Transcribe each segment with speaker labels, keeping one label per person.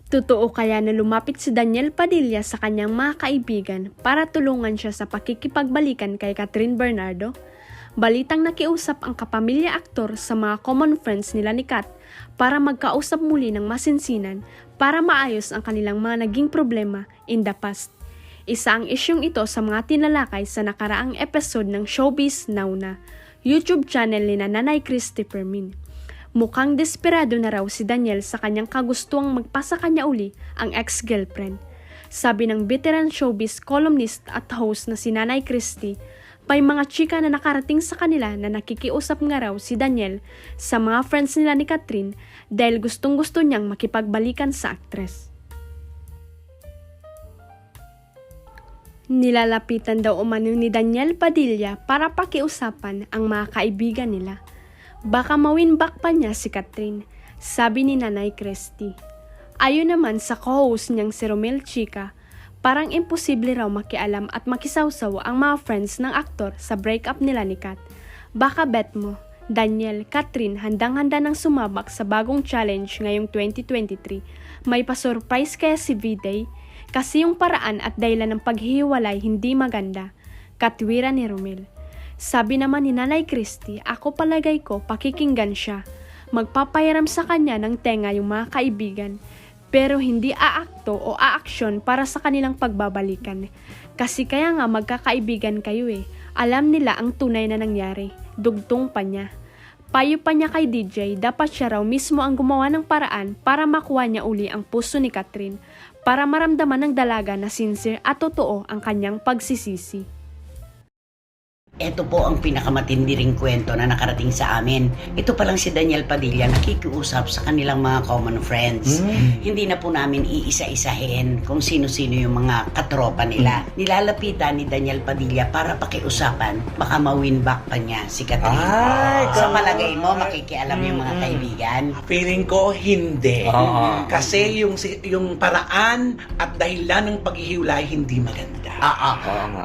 Speaker 1: Totoo kaya na lumapit si Daniel Padilla sa kanyang mga kaibigan para tulungan siya sa pakikipagbalikan kay Catherine Bernardo? Balitang nakiusap ang kapamilya aktor sa mga common friends nila ni Kat para magkausap muli ng masinsinan para maayos ang kanilang mga naging problema in the past. Isa ang isyong ito sa mga tinalakay sa nakaraang episode ng Showbiz Now na YouTube channel ni Nanay Christy Fermin. Mukhang desperado na raw si Daniel sa kanyang kagustuang magpasa kanya uli ang ex-girlfriend. Sabi ng veteran showbiz columnist at host na si Nanay Christy, may mga chika na nakarating sa kanila na nakikiusap nga raw si Daniel sa mga friends nila ni Catherine dahil gustong-gusto niyang makipagbalikan sa aktres. Nilalapitan daw umano ni Daniel Padilla para pakiusapan ang mga kaibigan nila. Baka mawin back pa niya si Catherine, sabi ni Nanay Christy. Ayon naman sa co-host niyang si Romel Chica, parang imposible raw makialam at makisawsaw ang mga friends ng aktor sa breakup nila ni Kat. Baka bet mo, Daniel, Catherine handang-handa nang sumabak sa bagong challenge ngayong 2023. May pa-surprise kaya si V-Day? Kasi yung paraan at dahilan ng paghihiwalay hindi maganda. Katwiran ni Romel. Sabi naman ni Nanay Christy, ako palagay ko pakikinggan siya. Magpapahiram sa kanya ng tenga yung mga kaibigan. Pero hindi aakto o aaksyon para sa kanilang pagbabalikan. Kasi kaya nga magkakaibigan kayo eh. Alam nila ang tunay na nangyari. Dugtong pa niya. Payo pa niya kay DJ, dapat siya raw mismo ang gumawa ng paraan para makuha niya uli ang puso ni Catherine. Para maramdaman ng dalaga na sincere at totoo ang kanyang pagsisisi.
Speaker 2: Ito po ang pinakamatindi ring kwento na nakarating sa amin. Ito pa lang si Daniel Padilla nakikiusap sa kanilang mga common friends. Hindi na po namin iisa-isahin kung sino-sino yung mga katropa nila. Nilalapitan ni Daniel Padilla para pakiusapan, baka mawin back pa niya si Catherine. Sa palagay mo, makikialam yung mga kaibigan?
Speaker 3: Feeling ko hindi. Kasi yung paraan at dahilan ng paghihiwalay hindi maganda.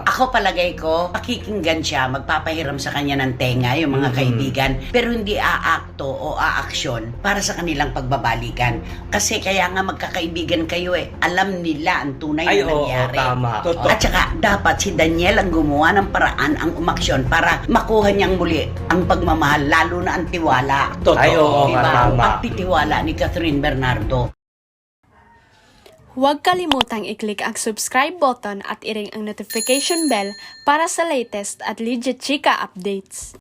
Speaker 2: Ako palagay ko, pakikinggan siya, magpapahiram sa kanya ng tenga yung mga kaibigan, pero hindi aakto o aaksyon para sa kanilang pagbabalikan. Kasi kaya nga magkakaibigan kayo eh, alam nila ang tunay na nangyari.
Speaker 3: Tama.
Speaker 2: At saka dapat si Daniel ang gumawa ng paraan, ang umaksyon para makuha niyang muli ang pagmamahal, lalo na ang tiwala. Diba? Pagtitiwala ni Catherine Bernardo.
Speaker 1: Huwag kalimutang i-click ang subscribe button at i-ring ang notification bell para sa latest at legit chika updates.